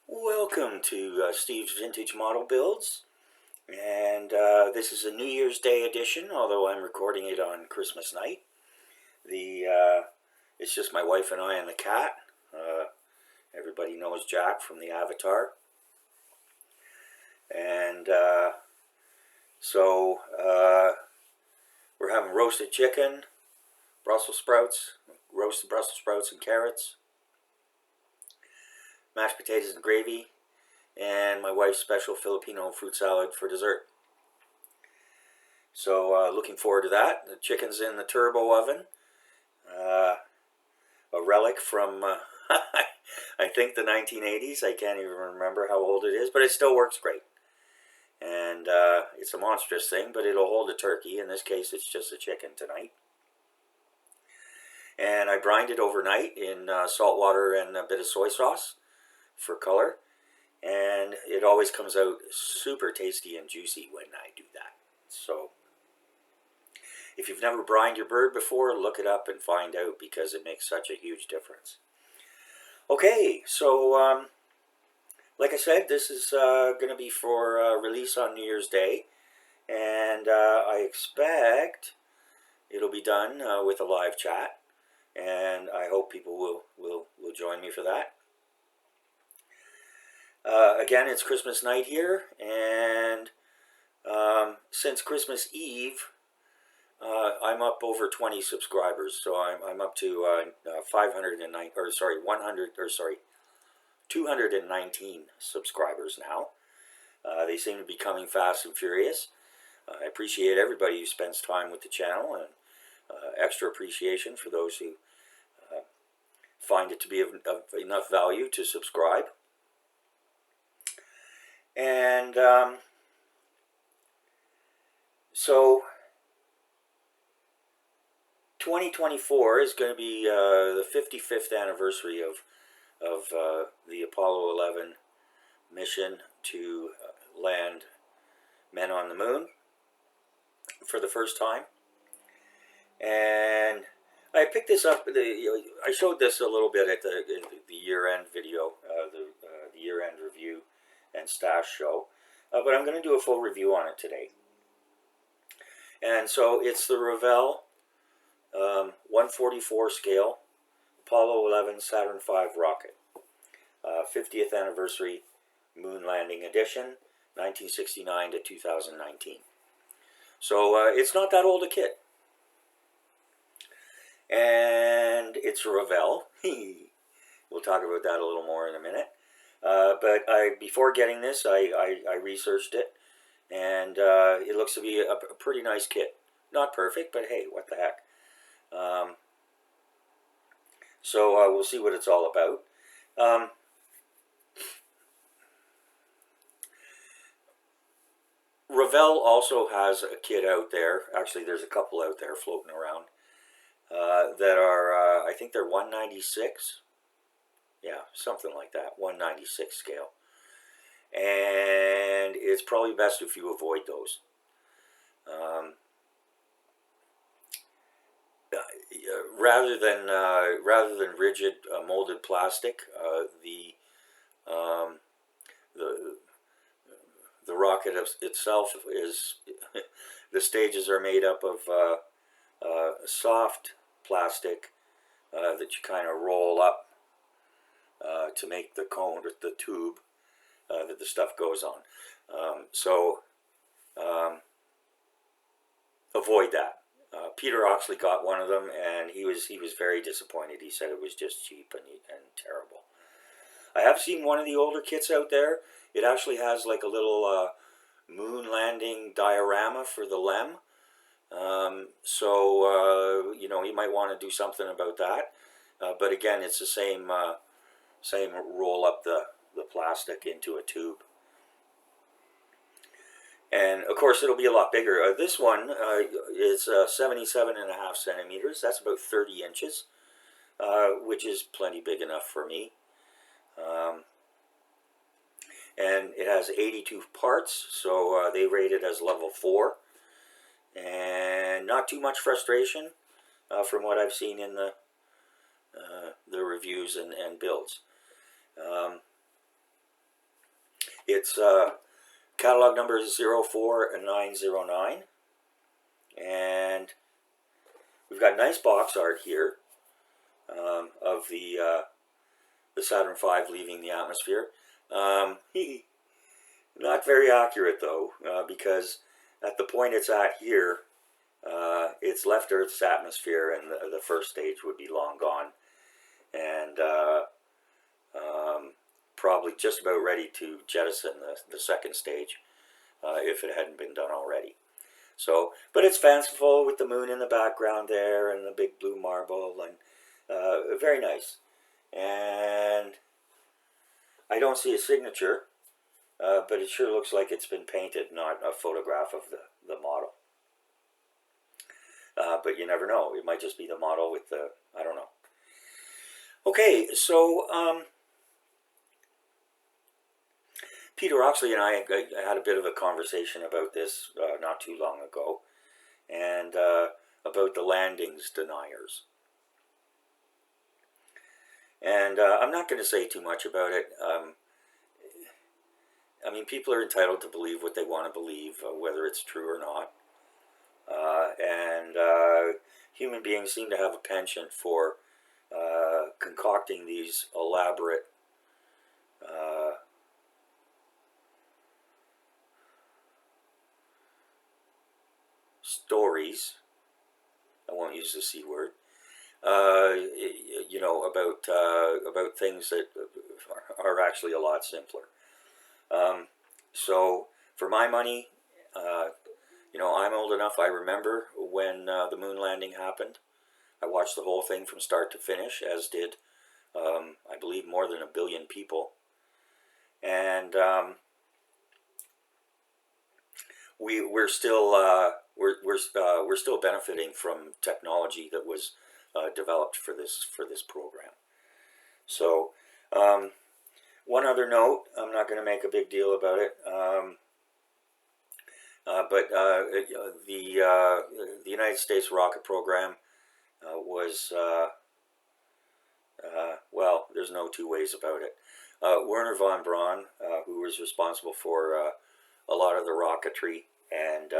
Welcome to Steve's Vintage Model Builds, and this is a New Year's Day edition, although I'm recording it on Christmas night. It's just my wife and I and the cat. Everybody knows Jack from the Avatar. And so we're having roasted chicken, Brussels sprouts, roasted Brussels sprouts and carrots, mashed potatoes and gravy, and my wife's special Filipino fruit salad for dessert. So looking forward to that. The chicken's in the turbo oven, a relic from I think the 1980s. I can't even remember how old it is, but it still works great. And it's a monstrous thing, but it'll hold a turkey. In this case, it's just a chicken tonight. And I brined it overnight in salt water and a bit of soy sauce for color. And it always comes out super tasty and juicy when I do that. So if you've never brined your bird before, look it up and find out, because it makes such a huge difference. Okay, so like I said, this is going to be for release on New Year's Day, and I expect it'll be done with a live chat, and I hope people will join me for that. Again, it's Christmas night here, and since Christmas Eve, I'm up over 20 subscribers, so I'm up to 219 subscribers now. They seem to be coming fast and furious. I appreciate everybody who spends time with the channel, and extra appreciation for those who find it to be of enough value to subscribe. And so 2024 is going to be the 55th anniversary of the Apollo 11 mission to land men on the moon for the first time. And I picked this up. I showed this a little bit at the year-end video, the year-end review and stash show, but I'm going to do a full review on it today. And so it's the Revell 1/44 scale Apollo 11 Saturn V rocket, 50th anniversary moon landing edition, 1969 to 2019. So it's not that old a kit, and it's Revell. We'll talk about that a little more in a minute. But before getting this, I researched it, and it looks to be a pretty nice kit. Not perfect, but hey, what the heck. So we'll see what it's all about. Revell also has a kit out there. Actually, there's a couple out there floating around that are, I think they're 196. Yeah, something like that, 196 scale. And it's probably best if you avoid those. Rather than rigid molded plastic, the rocket itself is the stages are made up of soft plastic that you kind of roll up to make the cone or the tube that the stuff goes on. So avoid that. Peter Oxley got one of them, and he was very disappointed. He said it was just cheap and terrible. I have seen one of the older kits out there. It actually has like a little moon landing diorama for the LEM. So you know, you might want to do something about that. But again, it's the same roll up the plastic into a tube. And of course, it'll be a lot bigger. This one is 77.5 centimeters. That's about 30 inches, which is plenty big enough for me. And it has 82 parts, so they rate it as level 4. And not too much frustration from what I've seen in the reviews and builds. It's catalog number 04909, and we've got nice box art here of the Saturn V leaving the atmosphere. Not very accurate though, because at the point it's at here, it's left Earth's atmosphere, and the first stage would be long gone, and probably just about ready to jettison the second stage if it hadn't been done already. So, but it's fanciful with the moon in the background there and the big blue marble, and very nice. And I don't see a signature, but it sure looks like it's been painted, not a photograph of the model. But you never know. It might just be the model with the, I don't know. Okay, so Peter Oxley and I had a bit of a conversation about this not too long ago, and about the landings deniers. And I'm not going to say too much about it. I mean, people are entitled to believe what they want to believe, whether it's true or not. And human beings seem to have a penchant for concocting these elaborate stories. I won't use the C word. You know, about things that are actually a lot simpler. So for my money, you know, I'm old enough, I remember when the moon landing happened. I watched the whole thing from start to finish, as did, I believe, more than 1 billion people. And we're still benefiting from technology that was developed for this program. So one other note, I'm not going to make a big deal about it, but the United States rocket program was well, there's no two ways about it. Wernher von Braun, who was responsible for a lot of the rocketry and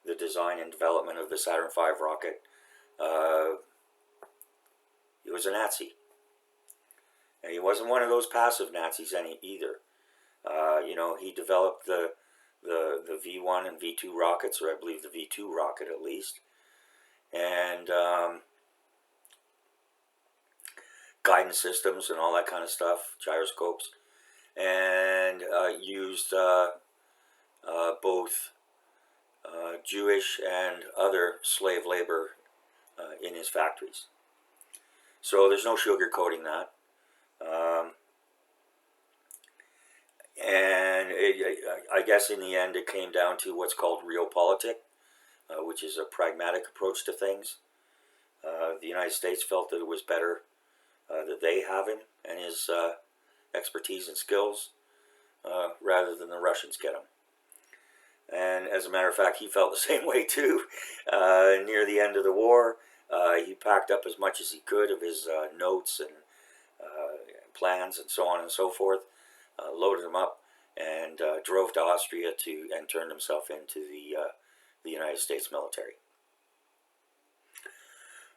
the design and development of the Saturn V rocket, he was a Nazi. And he wasn't one of those passive Nazis either. You know, he developed the V1 and V2 rockets, or I believe the V2 rocket at least, and guidance systems and all that kind of stuff, gyroscopes, and used both Jewish and other slave labor in his factories. So there's no sugarcoating that. And I guess in the end it came down to what's called realpolitik, which is a pragmatic approach to things. The United States felt that it was better that they have him and his expertise and skills rather than the Russians get him. And as a matter of fact, he felt the same way too. Near the end of the war, he packed up as much as he could of his notes and plans and so on and so forth, loaded them up, and drove to Austria and turned himself into the United States military.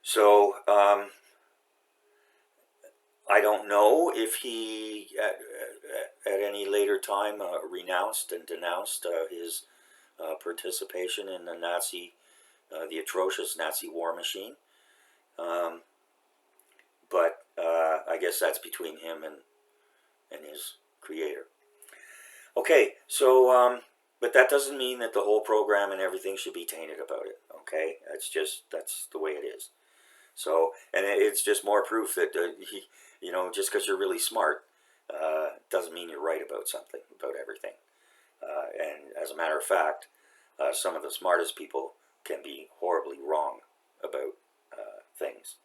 So I don't know if he at any later time renounced and denounced his participation in the atrocious Nazi war machine. But I guess that's between him and his creator. Okay, so but that doesn't mean that the whole program and everything should be tainted about it. Okay, that's the way it is. So, and it's just more proof that you know, just because you're really smart doesn't mean you're right about something, about everything. And as a matter of fact, some of the smartest people can be horribly wrong about things.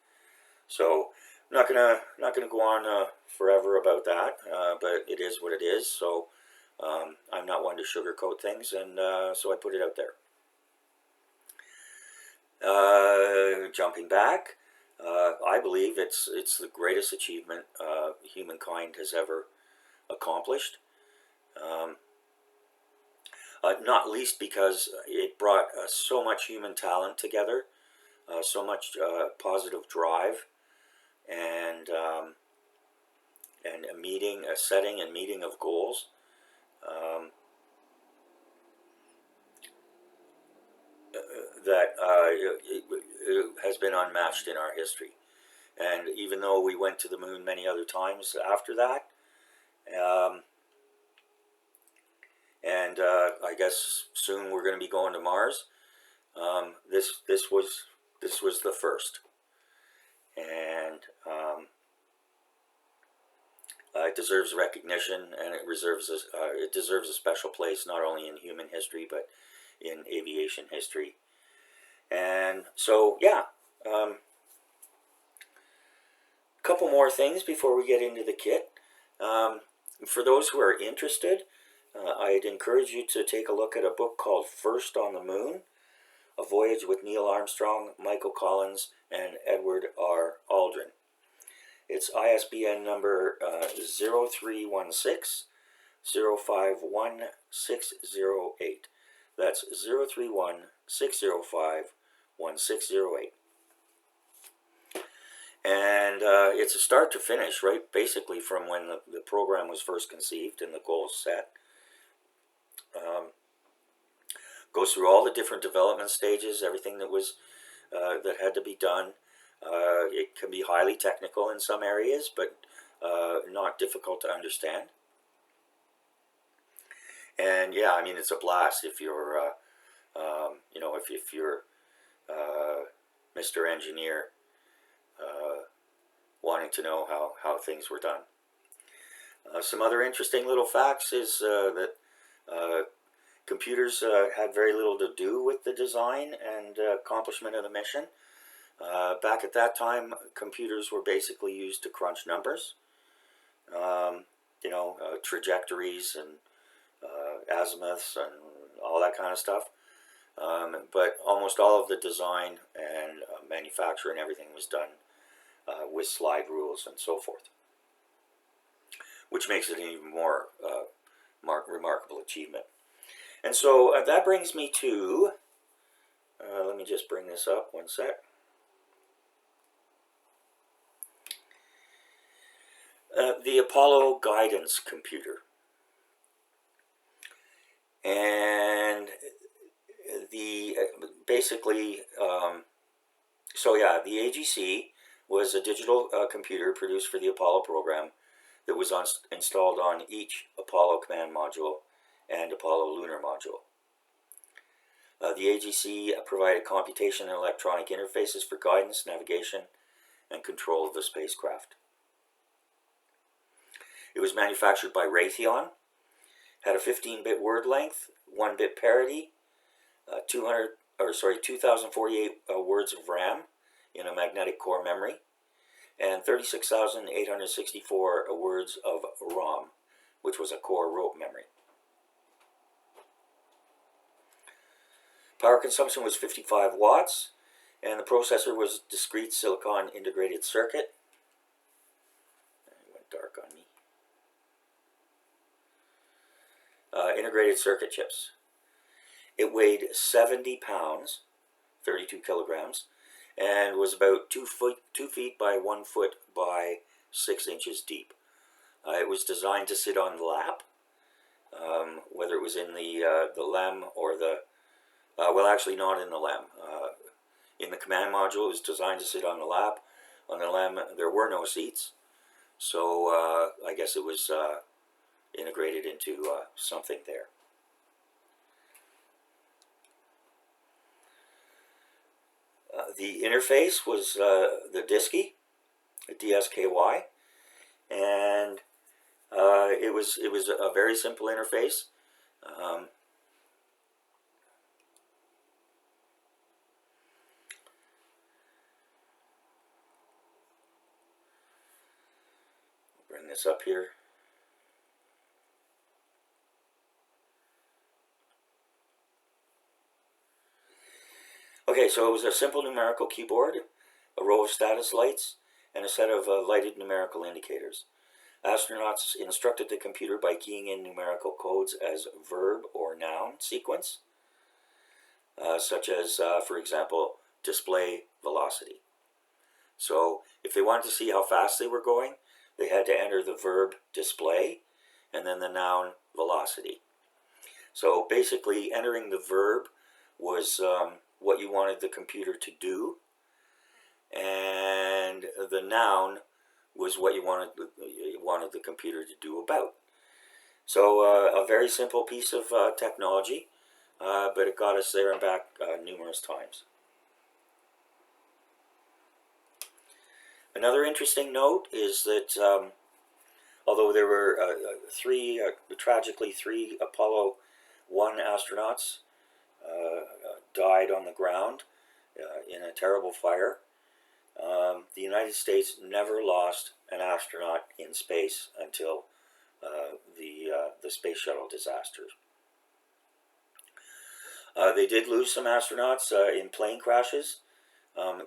So I'm not gonna go on forever about that, but it is what it is. So I'm not one to sugarcoat things, and so I put it out there. Jumping back, I believe it's the greatest achievement humankind has ever accomplished. not least because it brought so much human talent together, so much positive drive, and a meeting, a setting and meeting of goals. That it has been unmatched in our history. And even though we went to the moon many other times after that, and I guess soon we're going to be going to Mars, this was the first, and it deserves recognition, and it deserves a special place not only in human history but in aviation history. And so, yeah, a couple more things before we get into the kit. For those who are interested, I'd encourage you to take a look at a book called First on the Moon, A Voyage with Neil Armstrong, Michael Collins, and Edward R. Aldrin. It's ISBN number 0316 051 608. That's 031 605 1608. And it's a start to finish, right? Basically from when the program was first conceived and the goals set. Goes through all the different development stages, everything that was that had to be done. It can be highly technical in some areas, but not difficult to understand. And yeah, I mean, it's a blast if you're, you know, if you're Mr. Engineer, wanting to know how things were done. Some other interesting little facts is that computers had very little to do with the design and accomplishment of the mission. Back at that time, computers were basically used to crunch numbers, you know, trajectories and azimuths and all that kind of stuff. But almost all of the design and manufacture and everything was done with slide rules and so forth, which makes it an even more remarkable achievement. And so that brings me to, let me just bring this up one sec. The Apollo guidance computer. And the basically, so yeah, the AGC was a digital computer produced for the Apollo program that was installed on each Apollo command module and Apollo lunar module. The AGC provided computation and electronic interfaces for guidance, navigation, and control of the spacecraft. It was manufactured by Raytheon, had a 15-bit word length, 1-bit parity, 2048 words of RAM in a magnetic core memory, and 36,864 words of ROM, which was a core rope memory. Power consumption was 55 watts, and the processor was discrete silicon integrated circuit. It went dark on me. Integrated circuit chips. It weighed 70 pounds, 32 kilograms, and was about 2 feet by 1 foot by 6 inches deep. It was designed to sit on the lap, whether it was in the LEM or the, well, actually not in the LEM. In the command module, it was designed to sit on the lap. On the LEM, there were no seats, so I guess it was integrated into something there. The interface was the DSKY, DSKY, and it was a very simple interface. Bring this up here. Okay, so it was a simple numerical keyboard, a row of status lights, and a set of lighted numerical indicators. Astronauts instructed the computer by keying in numerical codes as verb or noun sequence, such as, for example, display velocity. So if they wanted to see how fast they were going, they had to enter the verb display and then the noun velocity. So basically entering the verb was what you wanted the computer to do, and the noun was what you wanted the computer to do about. So a very simple piece of technology, but it got us there and back numerous times. Another interesting note is that although there were tragically three Apollo 1 astronauts died on the ground in a terrible fire, the United States never lost an astronaut in space until the space shuttle disaster. They did lose some astronauts in plane crashes.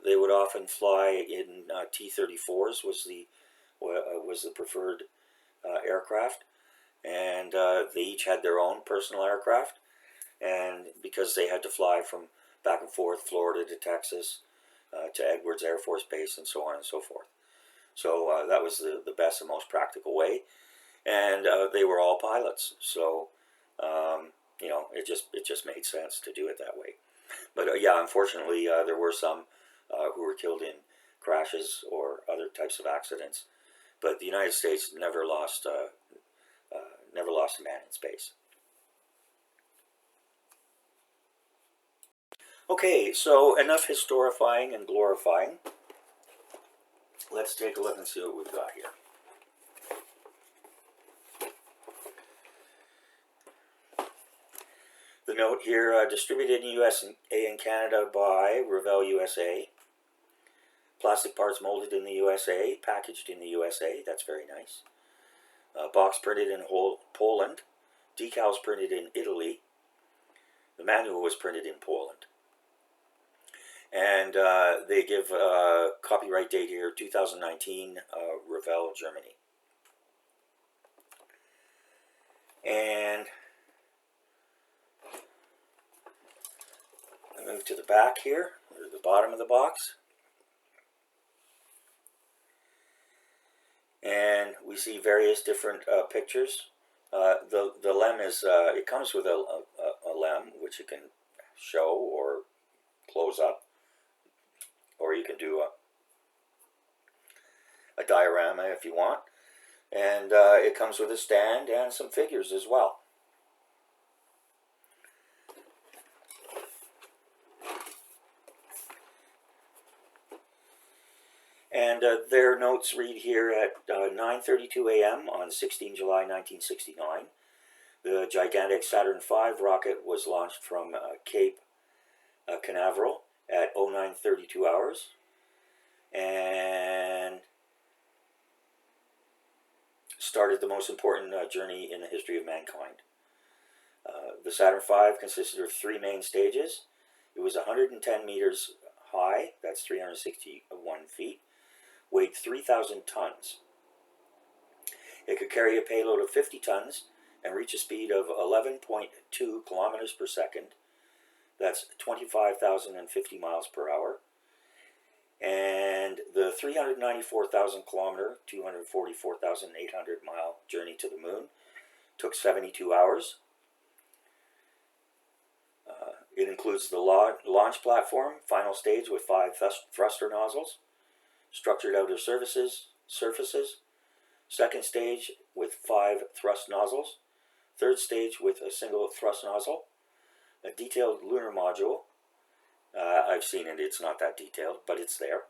They would often fly in T-34s was the preferred aircraft, and they each had their own personal aircraft, and because they had to fly from back and forth, Florida to Texas, to Edwards Air Force Base, and so on and so forth. So that was the best and most practical way, and they were all pilots. So you know, it just made sense to do it that way. But yeah, unfortunately, there were some who were killed in crashes or other types of accidents. But the United States never lost a man in space. Okay, so enough historifying and glorifying. Let's take a look and see what we've got here. The note here, distributed in the USA and Canada by Revell USA. Plastic parts molded in the USA, packaged in the USA. That's very nice. Box printed in Poland. Decals printed in Italy. The manual was printed in Poland. And they give copyright date here, 2019, Revell, Germany. And I move to the back here, or the bottom of the box. And we see various different pictures. The lem is, it comes with a lem, which you can show or close up. Or you can do a diorama if you want. And it comes with a stand and some figures as well. And their notes read here at 9:32 a.m. on 16 July 1969. The gigantic Saturn V rocket was launched from Cape Canaveral at 09:32 hours. And started the most important journey in the history of mankind. The Saturn V consisted of three main stages. It was 110 meters high, that's 361 feet. Weighed 3,000 tons. It could carry a payload of 50 tons and reach a speed of 11.2 kilometers per second. That's 25,050 miles per hour. And the 394,000 kilometer, 244,800 mile journey to the moon took 72 hours. It includes the launch platform, final stage with 5 thruster nozzles, structured outer surfaces, second stage with 5 thrust nozzles, third stage with a single thrust nozzle, a detailed lunar module. I've seen it, it's not that detailed, but it's there.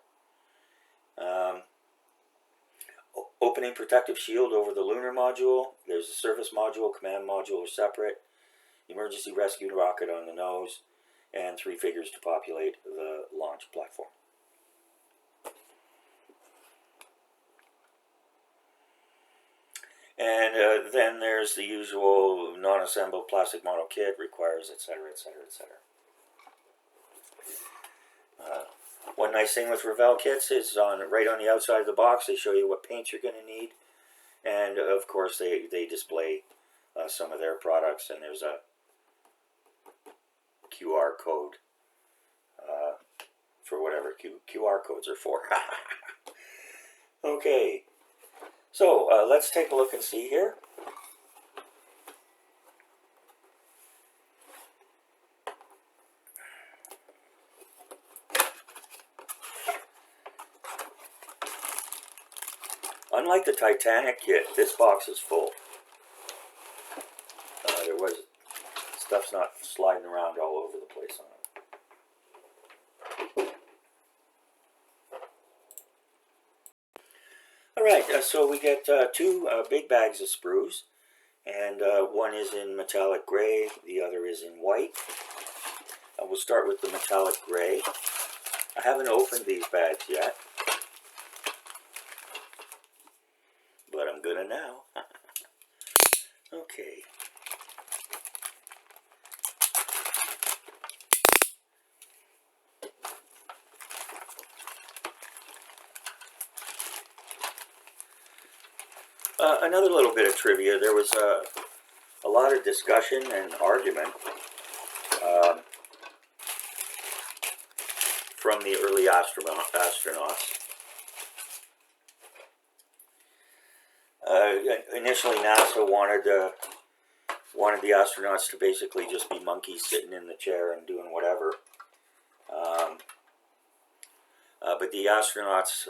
Opening protective shield over the lunar module. There's a surface module, command module are separate, emergency rescue rocket on the nose, and 3 figures to populate the launch platform. And then there's the usual non-assembled plastic model kit, requires, etc., etc., etc. One nice thing with Revell kits is right on the outside of the box, they show you what paint you're going to need And of course they display some of their products, and there's a QR code for whatever QR codes are for. Okay, so let's take a look and see here. Unlike the Titanic kit, this box is full. Stuff's not sliding around all over the place on it. Alright, so we get two big bags of sprues, and one is in metallic gray, the other is in white. We'll start with the metallic gray. I haven't opened these bags yet, but I'm gonna now. Okay. Another little bit of trivia. There was a lot of discussion and argument from the early astronauts. Initially, NASA wanted the astronauts to basically just be monkeys sitting in the chair and doing whatever. But the astronauts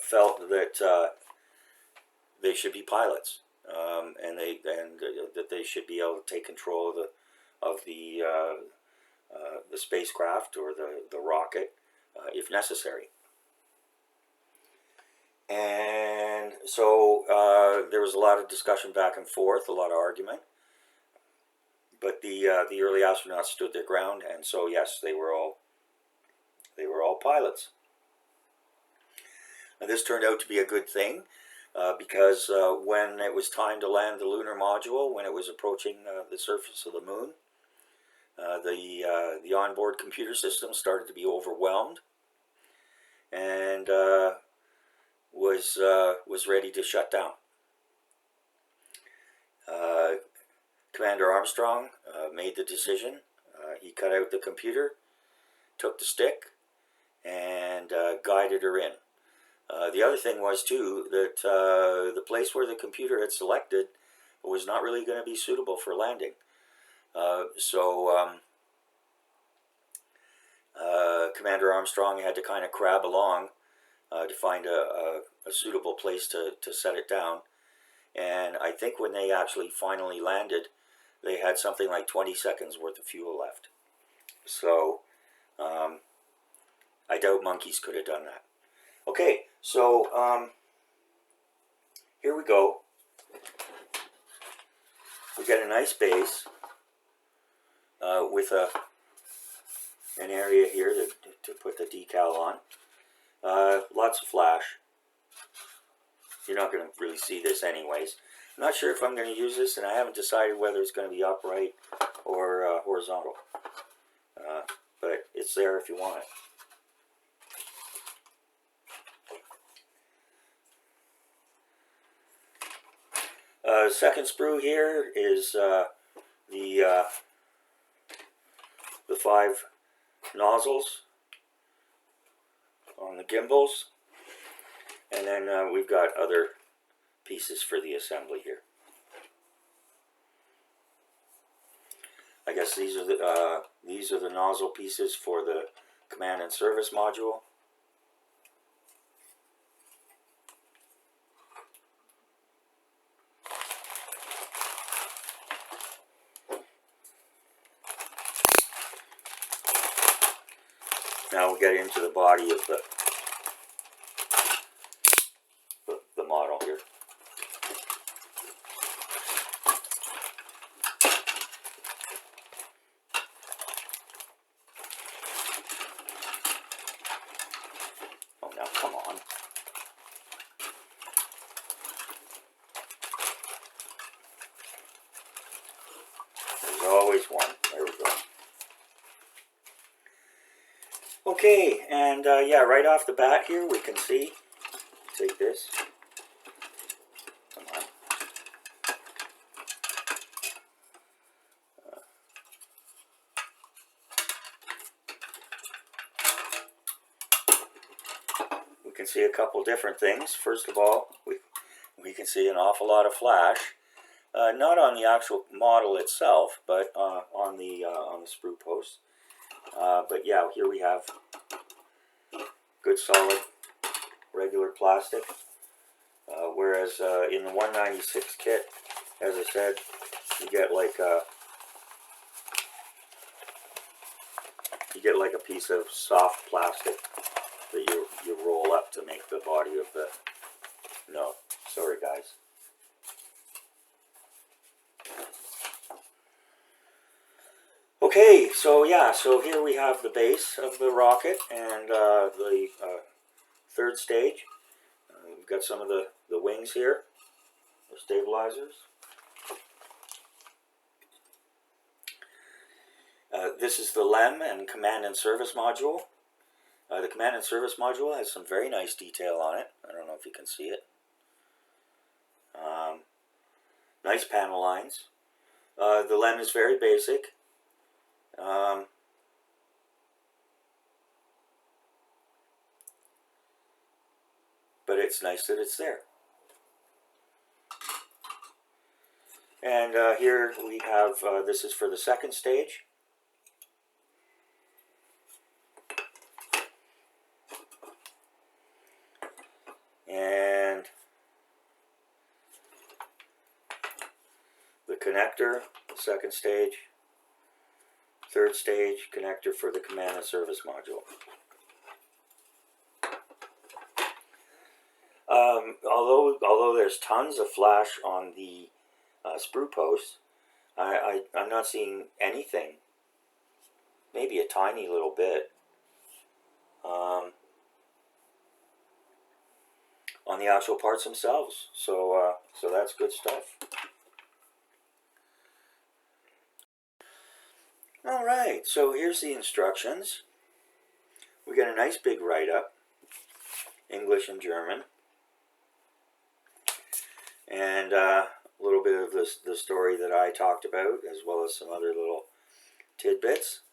felt that they should be pilots, and that they should be able to take control of the spacecraft or the rocket if necessary. And so there was a lot of discussion back and forth, a lot of argument. But the early astronauts stood their ground, and so yes, they were all pilots. Now, this turned out to be a good thing because when it was time to land the lunar module, when it was approaching the surface of the moon, the onboard computer system started to be overwhelmed, and was ready to shut down. Commander Armstrong made the decision. He cut out the computer, took the stick, and guided her in. The other thing was, too, that the place where the computer had selected was not really going to be suitable for landing. So Commander Armstrong had to kind of crab along to find a suitable place to set it down. And I think when they actually finally landed, they had something like 20 seconds worth of fuel left. So I doubt monkeys could have done that. Okay, so here we go. We got a nice base with an area here to put the decal on. Lots of flash. You're not going to really see this anyways. I'm not sure if I'm going to use this, and I haven't decided whether it's going to be upright or horizontal. But it's there if you want it. Second sprue here is the 5 nozzles on the gimbals, and then we've got other pieces for the assembly here. I guess these are the nozzle pieces for the command and service module. Now we get into the body of the model here. Oh, now come on. There's always one. There we go. Okay, and yeah, right off the bat here we can see, take this, can see a couple different things. First of all, we can see an awful lot of flash. Not on the actual model itself, but on the sprue post. But yeah, here we have good solid regular plastic. Whereas in the 196 kit, as I said, you get like a piece of soft plastic that you roll up to make the body of the. No, sorry guys. Okay, so yeah, so here we have the base of the rocket and the third stage. We've got some of the wings here, the stabilizers. This is the LEM and command and service module. The command and service module has some very nice detail on it. I don't know if you can see it. Nice panel lines. The LEM is very basic. But it's nice that it's there. And here we have, this is for the second stage. And the connector, second stage. Third stage, connector for the command and service module. Although there's tons of flash on the sprue posts, I'm not seeing anything. Maybe a tiny little bit on the actual parts themselves. So that's good stuff. All right, so here's the instructions. We got a nice big write-up, English and German, and a little bit of the story that I talked about, as well as some other little tidbits.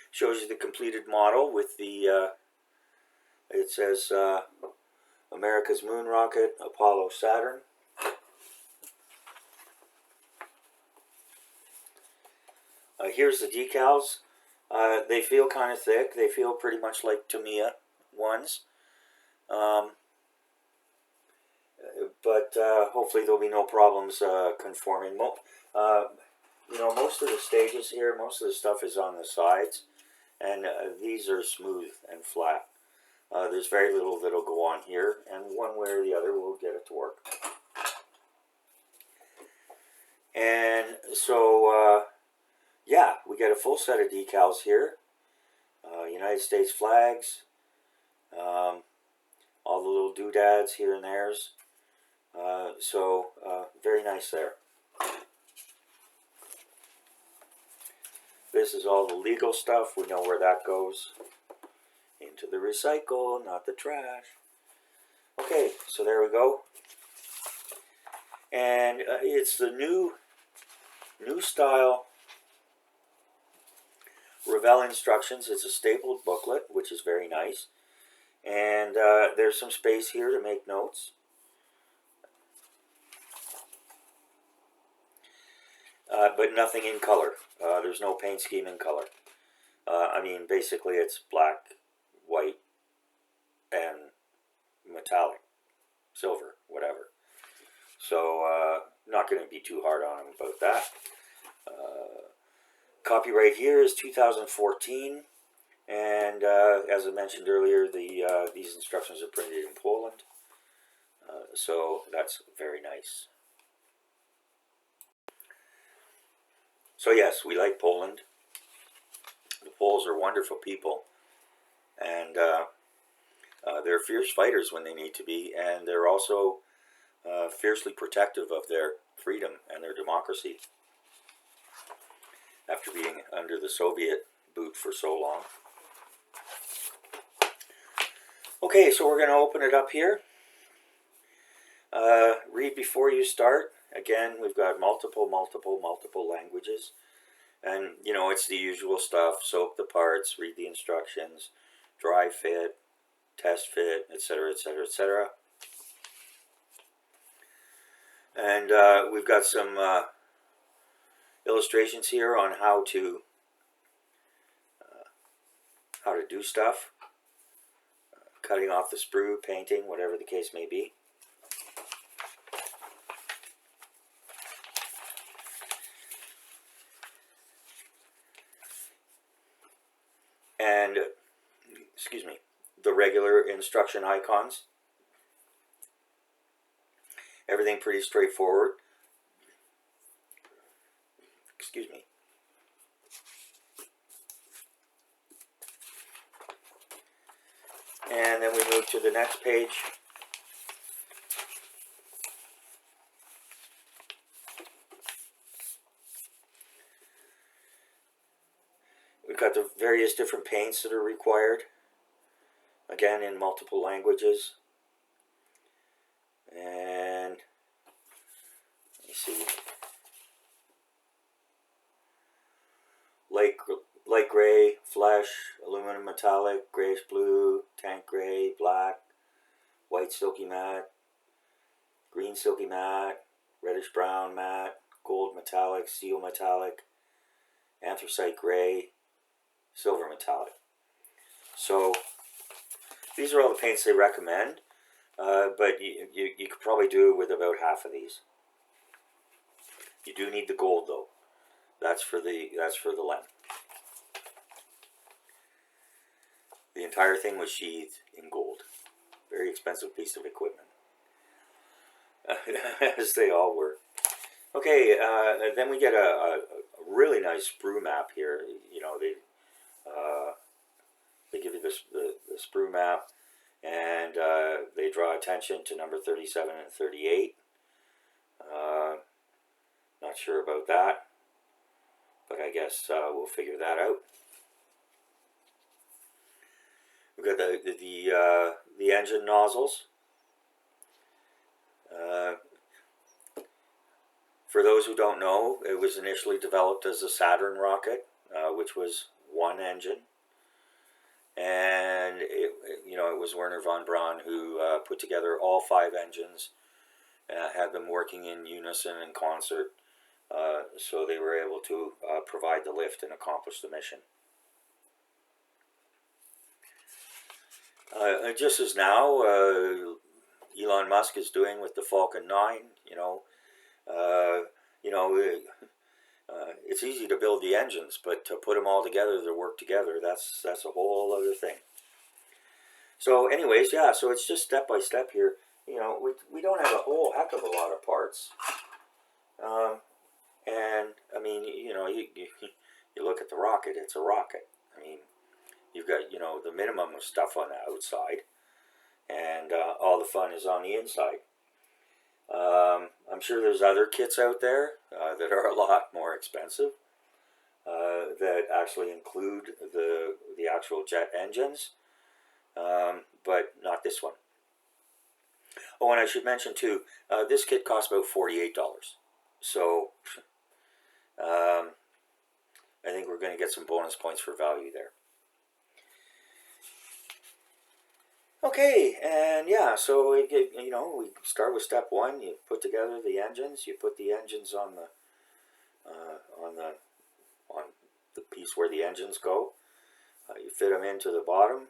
Shows you the completed model with the, it says America's moon rocket, Apollo, Saturn. Here's the decals. They feel kind of thick. They feel pretty much like Tamiya ones. But hopefully there'll be no problems conforming. You know, most of the stages here, most of the stuff is on the sides, and these are smooth and flat. There's very little that'll go on here, and one way or the other we'll get it to work. And so, yeah, we get a full set of decals here. United States flags, all the little doodads here and there's. Very nice there. This is all the legal stuff. We know where that goes. Into the recycle, not the trash. Okay, so there we go. And it's the new style Revell instructions. It's a stapled booklet, which is very nice. And there's some space here to make notes. But nothing in color. There's no paint scheme in color. I mean, basically it's black, white, and metallic, silver, whatever. So, not going to be too hard on them about that. Copyright here is 2014, and as I mentioned earlier, these instructions are printed in Poland, so that's very nice. So yes, we like Poland. The Poles are wonderful people, and they're fierce fighters when they need to be, and they're also fiercely protective of their freedom and their democracy after being under the Soviet boot for so long. Okay, so we're going to open it up here. Read before you start. Again, we've got multiple languages. And, you know, it's the usual stuff. Soak the parts, read the instructions, dry fit, test fit, etc., etc., etc. And we've got some illustrations here on how to do stuff, cutting off the sprue, painting, whatever the case may be. And, excuse me, the regular instruction icons. Everything pretty straightforward. Excuse me. And then we move to the next page. We've got the various different paints that are required, again in multiple languages. And let me see, light gray, flesh, aluminum metallic, grayish blue, tank gray, black, white silky matte, green silky matte, reddish brown matte, gold metallic, steel metallic, anthracite gray, silver metallic. So these are all the paints they recommend, but you could probably do with about half of these. You do need the gold though. That's for the lem. The entire thing was sheathed in gold. Very expensive piece of equipment, as they all were. Okay, then we get a really nice sprue map here. You know, they give you the sprue map, and they draw attention to number 37 and 38. Not sure about that, but I guess we'll figure that out. We've got the engine nozzles. For those who don't know, it was initially developed as a Saturn rocket, which was one engine. And it was Wernher von Braun who put together all 5 engines, had them working in unison and concert, so they were able to provide the lift and accomplish the mission. Just as now, Elon Musk is doing with the Falcon 9, it's easy to build the engines, but to put them all together to work together, that's a whole other thing. So anyways, yeah, so it's just step by step here. We don't have a whole heck of a lot of parts. And, I mean, you look at the rocket, it's a rocket. I mean, you've got, the minimum of stuff on the outside, and all the fun is on the inside. I'm sure there's other kits out there that are a lot more expensive, that actually include the actual jet engines, but not this one. Oh, and I should mention too, this kit costs about $48. So I think we're going to get some bonus points for value there. Okay, and yeah, so we start with step 1. You put together the engines. You put the engines on the piece where the engines go. You fit them into the bottom.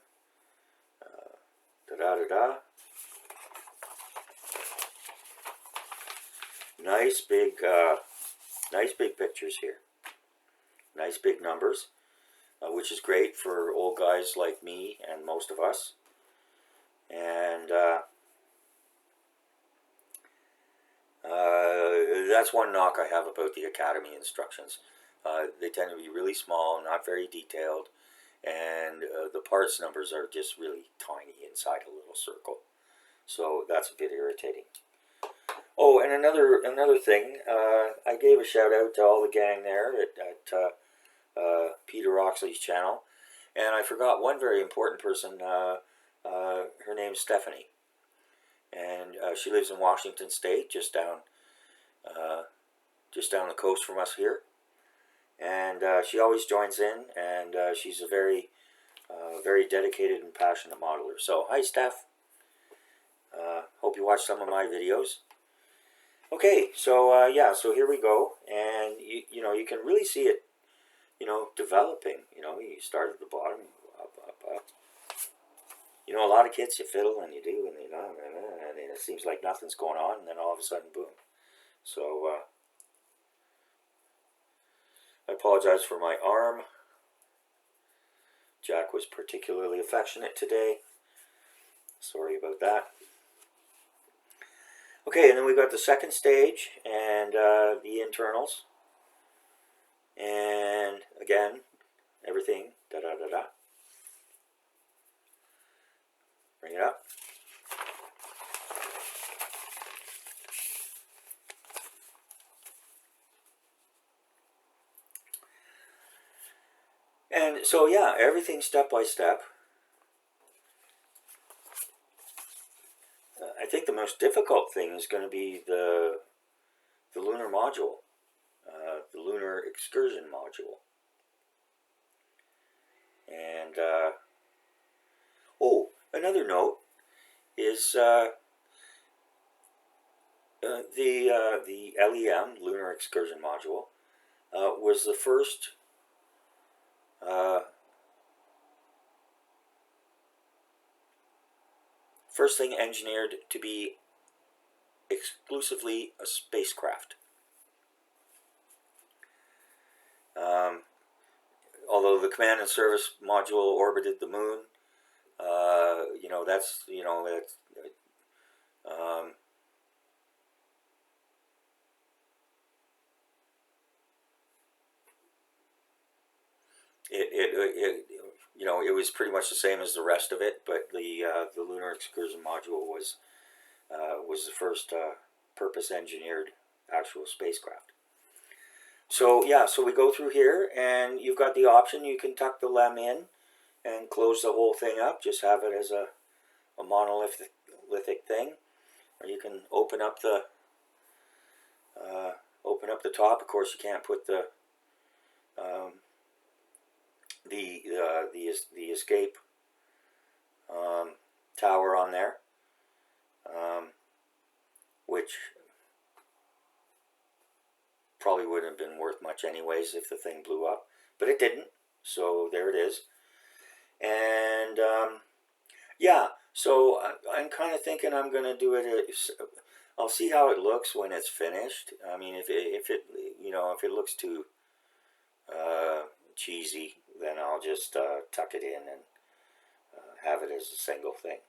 Nice big pictures here. Nice big numbers, which is great for old guys like me and most of us. And that's one knock I have about the Academy instructions. They tend to be really small, not very detailed, and the parts numbers are just really tiny inside a little circle. So that's a bit irritating. Oh, and another thing, I gave a shout out to all the gang there at Peter Oxley's channel, and I forgot one very important person. Her name's Stephanie, and she lives in Washington State, just down the coast from us here. And she always joins in, and she's a very very dedicated and passionate modeler. So, hi, Steph. Hope you watch some of my videos. Okay, so yeah, so here we go, and you know, you can really see it, you know, developing. You know, you start at the bottom, up, up, up. You know, a lot of kids, you fiddle and you do, and you know, and it seems like nothing's going on, and then all of a sudden, boom. So I apologize for my arm. Jack was particularly affectionate today. Sorry about that. Okay, and then we've got the second stage and the internals. And again, everything, da-da-da-da. Bring it up. And so, yeah, everything step by step. I think the most difficult thing is going to be the lunar module, the lunar excursion module. And, oh, another note is the LEM, Lunar Excursion Module, was the first thing engineered to be exclusively a spacecraft. Although the command and service module orbited the moon, you know, that's, you know, that's, you know, it was pretty much the same as the rest of it, but the lunar excursion module was the first purpose engineered actual spacecraft. So yeah, so we go through here, and you've got the option. You can tuck the LEM in and close the whole thing up. Just have it as a monolithic thing, or you can open up the top. Of course, you can't put the escape tower on there, which probably wouldn't have been worth much anyways if the thing blew up, but it didn't, so there it is. And yeah, so I'm kind of thinking I'm going to do it. I'll see how it looks when it's finished. I mean, if it you know, if it looks too cheesy, then I'll just tuck it in and have it as a single thing.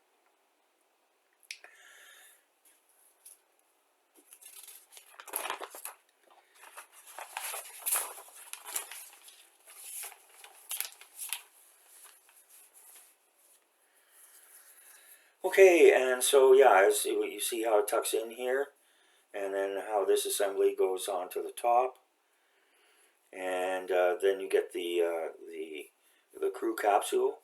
Okay, and so yeah, you see how it tucks in here, and then how this assembly goes onto the top, and then you get the crew capsule.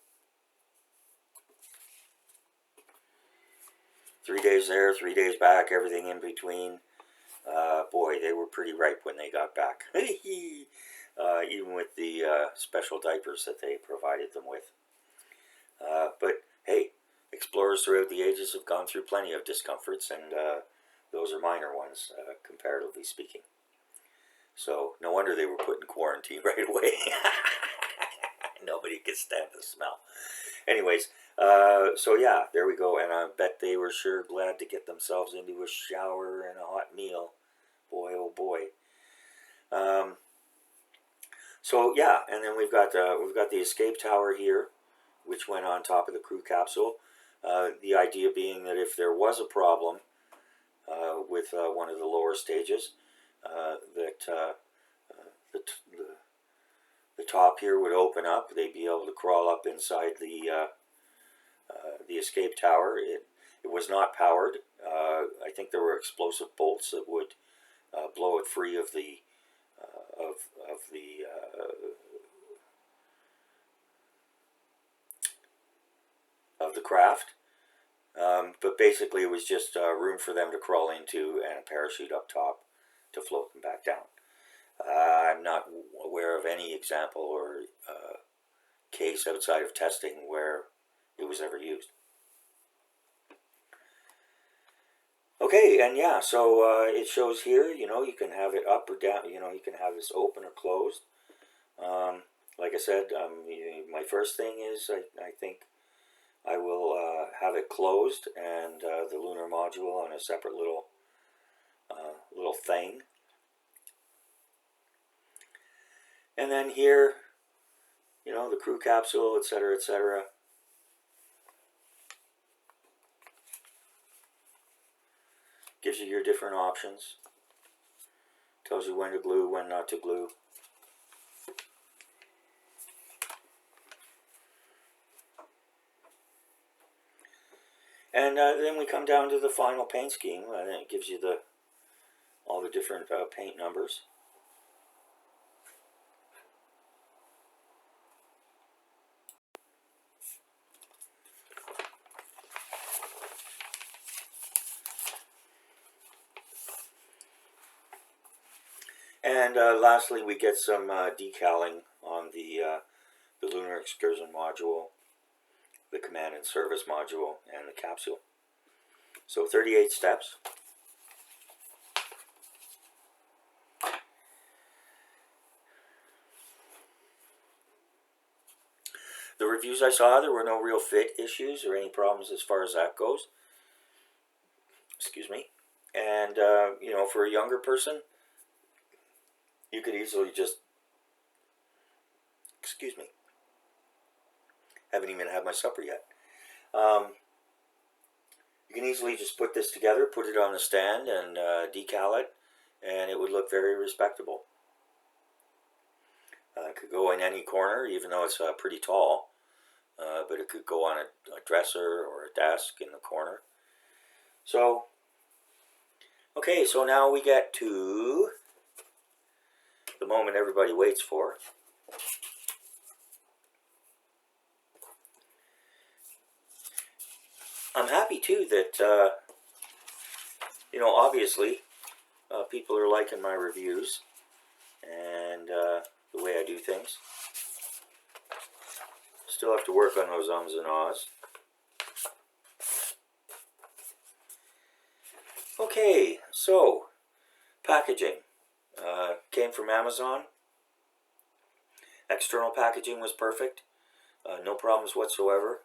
3 days there, 3 days back, everything in between. Boy, they were pretty ripe when they got back. Even with the special diapers that they provided them with. But hey, explorers throughout the ages have gone through plenty of discomforts, and those are minor ones, comparatively speaking. So no wonder they were put in quarantine right away. Nobody could stand the smell. Anyways, so yeah, there we go. And I bet they were sure glad to get themselves into a shower and a hot meal. Boy, oh boy. So yeah, and then we've got the escape tower here, which went on top of the crew capsule. The idea being that if there was a problem with one of the lower stages, that the top here would open up. They'd be able to crawl up inside the escape tower. It was not powered. I think there were explosive bolts that would blow it free of the craft. But basically, it was just room for them to crawl into and a parachute up top to float them back down. I'm not aware of any example or case outside of testing where it was ever used. Okay, and yeah, so it shows here, you know, you can have it up or down, you know, you can have this open or closed. Like I said, my first thing is I think I will have it closed and the lunar module on a separate little thing. And then here, you know, the crew capsule, etc., etc. Gives you your different options. Tells you when to glue, when not to glue. And then we come down to the final paint scheme, and it gives you all the different paint numbers. And lastly, we get some decaling on the lunar excursion module, the command and service module, and the capsule. So 38 steps. The reviews I saw, there were no real fit issues or any problems as far as that goes. Excuse me. And, you know, for a younger person, you could easily just, excuse me, haven't even had my supper yet. You can easily just put this together, put it on the stand, and decal it, and it would look very respectable. It could go in any corner, even though it's pretty tall, but it could go on a dresser or a desk in the corner. So, okay, so now we get to the moment everybody waits for. I'm happy too that, you know, obviously people are liking my reviews and the way I do things. Still have to work on those ums and ahs. Okay, so packaging came from Amazon. External packaging was perfect. No problems whatsoever.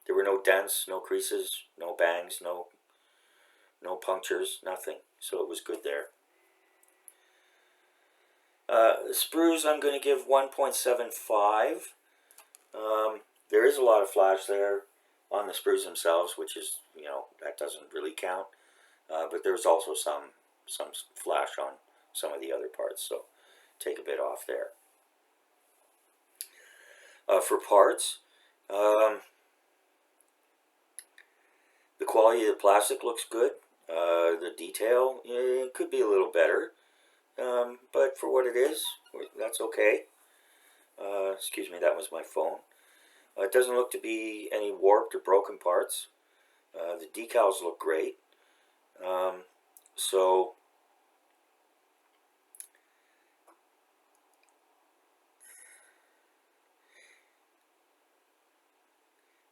There were no dents, no creases, no bangs, no punctures, nothing. So it was good there. The sprues I'm going to give 1.75. There is a lot of flash there on the sprues themselves, which is, you know, that doesn't really count. But there's also some flash on some of the other parts, so take a bit off there. For parts, the quality of the plastic looks good. The detail, it could be a little better, but for what it is, that's okay. Excuse me, that was my phone. It doesn't look to be any warped or broken parts. The decals look great. So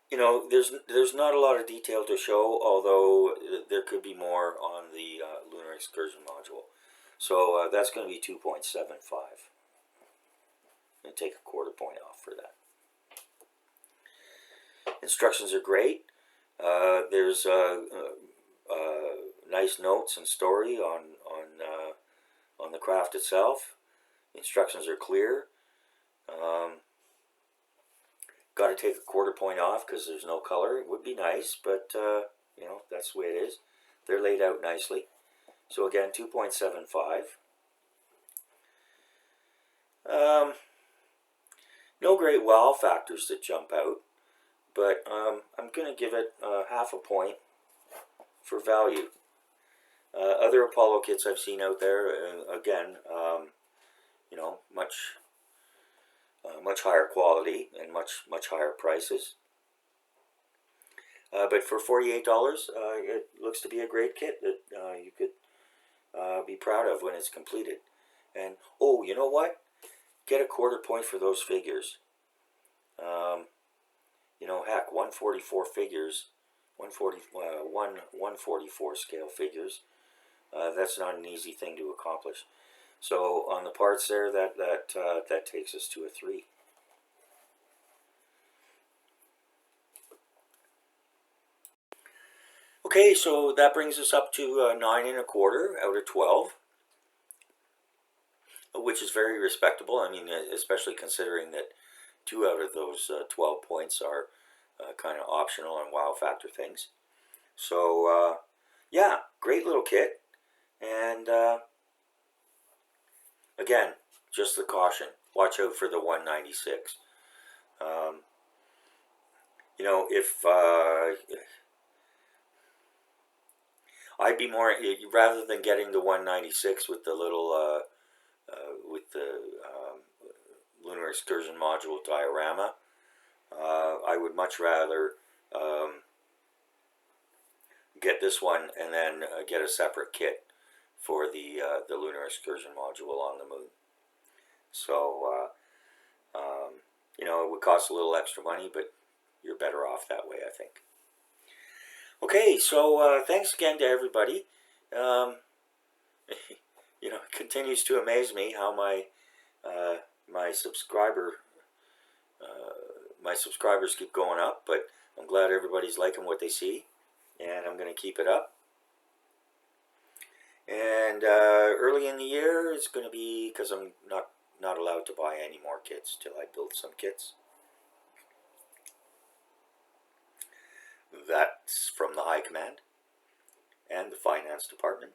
you know, there's not a lot of detail to show, although there could be more on the lunar excursion module. So that's going to be 2.75. And take a quarter point off for that. Instructions are great. There's nice notes and story on the craft itself. Instructions are clear. Got to take a quarter point off because there's no color. It would be nice, but you know, that's the way it is. They're laid out nicely. So again, 2.75. No great wow factors that jump out, but I'm going to give it half a point for value. Other Apollo kits I've seen out there, again, you know, much higher quality and much higher prices. But for $48, it looks to be a great kit that you could be proud of when it's completed. And oh, you know what? get a quarter point for those figures. You know, heck, 144 figures, 144 scale figures. That's not an easy thing to accomplish. So on the parts there, that takes us to a 3. Okay, so that brings us up to 9 1/4 out of 12, which is very respectable. I mean, especially considering that 2 out of those 12 points are kind of optional and wow factor things. So yeah, great little kit. And again, just the caution, watch out for the 196. You know, if I'd be more, rather than getting the 196 with the little with the lunar excursion module diorama, I would much rather get this one and then get a separate kit for the lunar excursion module on the moon. So you know, it would cost a little extra money, but you're better off that way, I think. Okay, so thanks again to everybody. You know, it continues to amaze me how my subscribers keep going up, but I'm glad everybody's liking what they see, and I'm going to keep it up. And early in the year, it's going to be, because I'm not allowed to buy any more kits till I build some kits. That's from the High Command and the Finance Department.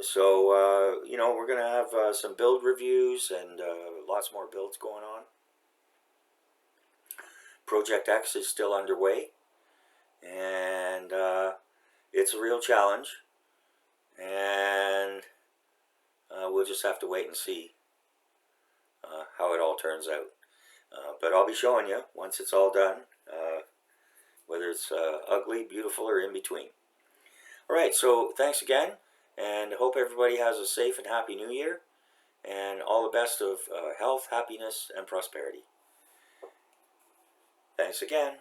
So you know, we're going to have some build reviews and lots more builds going on. Project X is still underway, and it's a real challenge, and we'll just have to wait and see how it all turns out. But I'll be showing you once it's all done, whether it's ugly, beautiful, or in between. Alright, so thanks again, and hope everybody has a safe and happy New Year, and all the best of health, happiness, and prosperity. Thanks again.